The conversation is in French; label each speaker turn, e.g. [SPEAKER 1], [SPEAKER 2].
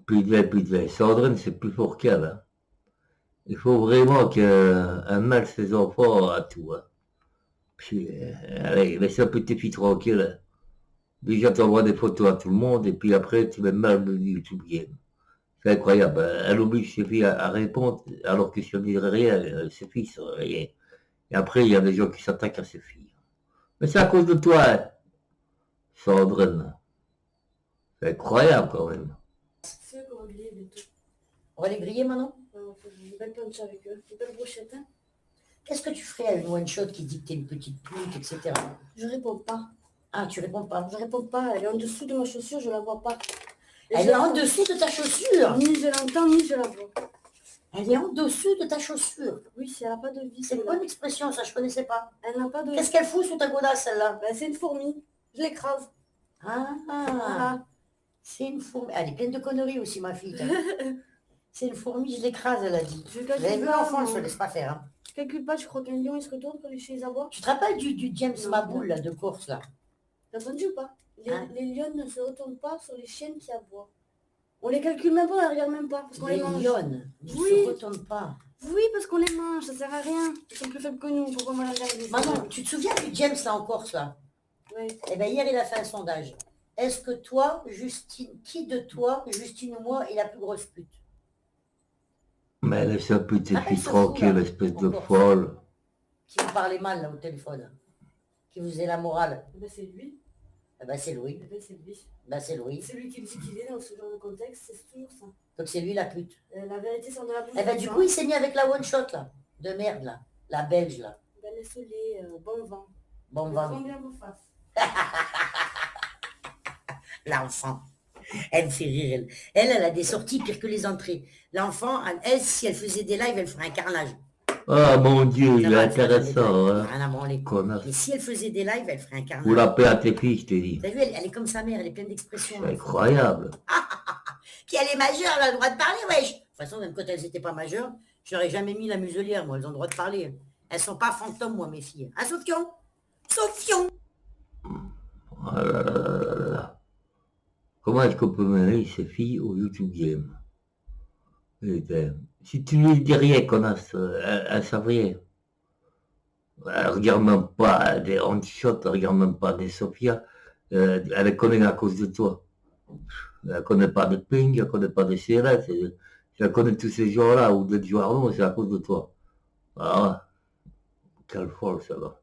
[SPEAKER 1] plus de verre. Sandrine, c'est plus fort qu'elle, hein. Il faut vraiment qu'elle mêle ses enfants à tout, hein. Puis, allez, laisse un petit fille tranquille, hein. Déjà, tu envoies des photos à tout le monde, et puis après, tu mets mal le YouTube Game. C'est incroyable. Elle oblige ses filles à répondre, alors que si on ne dirait rien, ses filles sont rien. Et après, il y a des gens qui s'attaquent à ses filles. Mais c'est à cause de toi, hein, Sandrine. C'est incroyable quand même.
[SPEAKER 2] C'est eux qu'on va griller bientôt.
[SPEAKER 3] On va les griller maintenant?
[SPEAKER 2] On fait une belle planche avec eux, une belle brochette. Hein.
[SPEAKER 3] Qu'est-ce que tu ferais à une one-shot qui dit que t'es une petite pute, etc.
[SPEAKER 2] Je réponds pas.
[SPEAKER 3] Ah, tu réponds pas.
[SPEAKER 2] Je réponds pas. Elle est en dessous de ma chaussure, je la vois pas.
[SPEAKER 3] Elle est en dessous de ta chaussure.
[SPEAKER 2] Ni je l'entends, ni je la vois.
[SPEAKER 3] Elle est en dessous de ta chaussure.
[SPEAKER 2] Oui, si elle n'a pas de vis.
[SPEAKER 3] C'est une bonne expression, ça, je connaissais pas.
[SPEAKER 2] Elle n'a pas de...
[SPEAKER 3] Qu'est-ce qu'elle fout sous ta godasse, celle-là?
[SPEAKER 2] Ben, c'est une fourmi. Je l'écrase.
[SPEAKER 3] Ah,
[SPEAKER 2] Voilà.
[SPEAKER 3] c'est une fourmi. Elle est pleine de conneries aussi, ma fille. C'est une fourmi, je l'écrase, elle a dit.
[SPEAKER 2] Je
[SPEAKER 3] Vous avez vu l'enfant, je ne laisse pas faire. Hein.
[SPEAKER 2] Je calcule pas, je crois qu'un lion, il se retourne quand chez les abois.
[SPEAKER 3] Tu te rappelles du James
[SPEAKER 2] Non.
[SPEAKER 3] Maboul, là, de course, là?
[SPEAKER 2] T'as entendu ou pas
[SPEAKER 3] Hein?
[SPEAKER 2] Les lions ne se retournent pas sur les chiennes qui aboient. On les calcule même pas, on les regarde même pas, parce qu'on les mange.
[SPEAKER 3] Les lions ne
[SPEAKER 2] Oui.
[SPEAKER 3] se retournent pas.
[SPEAKER 2] Oui, parce qu'on les mange, ça sert à rien. Ils sont plus faibles que nous, pourquoi on va les regarder?
[SPEAKER 3] Maman, tu te souviens du James, là, en Corse, là?
[SPEAKER 2] Oui.
[SPEAKER 3] Eh bien, hier, il a fait un sondage. Est-ce que toi, Justine, qui de toi, Justine ou moi, est la plus grosse pute?
[SPEAKER 1] Mais laisse un peu tes
[SPEAKER 3] Ah,
[SPEAKER 1] filles
[SPEAKER 3] elle se fout,
[SPEAKER 1] tranquilles,
[SPEAKER 3] là,
[SPEAKER 1] espèce de
[SPEAKER 3] encore.
[SPEAKER 1] folle.
[SPEAKER 3] Qui vous parlait mal, là, au téléphone? Qui vous est la morale?
[SPEAKER 2] Eh ben, c'est lui.
[SPEAKER 3] Eh ben, c'est Louis.
[SPEAKER 2] Eh ben, c'est lui.
[SPEAKER 3] Ben, c'est Louis.
[SPEAKER 2] C'est lui qui me dit qu'il est dans ce genre de contexte, c'est toujours ça.
[SPEAKER 3] Donc, c'est lui la pute.
[SPEAKER 2] La vérité sort de la bouche.
[SPEAKER 3] Eh ben, du coup, il s'est mis avec la one-shot, là. De merde, là. La belge, là.
[SPEAKER 2] Ben, laisse-les, bon vent.
[SPEAKER 3] Bon,
[SPEAKER 2] Je
[SPEAKER 3] va.
[SPEAKER 2] prends bien vos faces.
[SPEAKER 3] L'enfant. Elle me fait rire, elle. Elle a des sorties pires que les entrées. L'enfant, elle, si elle faisait des lives, elle ferait un carnage.
[SPEAKER 1] Ah mon Dieu, il est
[SPEAKER 3] Ça va,
[SPEAKER 1] intéressant, hein.
[SPEAKER 3] rien à branler.
[SPEAKER 1] Connasse.
[SPEAKER 3] Mais si elle faisait des lives, elle ferait un
[SPEAKER 1] Ou
[SPEAKER 3] carnage.
[SPEAKER 1] la paix à tes filles, je te dis.
[SPEAKER 3] T'as vu, elle est comme sa mère, elle est pleine d'expressions.
[SPEAKER 1] C'est
[SPEAKER 3] Là.
[SPEAKER 1] incroyable.
[SPEAKER 3] Puis elle est majeure, elle a le droit de parler, wesh. De toute façon, même quand elles n'étaient pas majeures, je n'aurais jamais mis la muselière, moi, elles ont le droit de parler. Elles sont pas fantômes, moi, mes filles. Hein, Sofion? Sofion!
[SPEAKER 1] Oh là là là là là. Comment est-ce qu'on peut mener ces filles au YouTube Game? Putain. Si tu lui dis rien, connasse, elle savent rien. Elle regarde même pas des handshots, elle regarde même pas des Sophia. Elle les connaît à cause de toi. Elle connaît pas de Ping, elle connaît pas de CRS. Elle connaît tous ces gens-là, ou de Joarno, c'est à cause de toi. Ah, quelle folle ça va.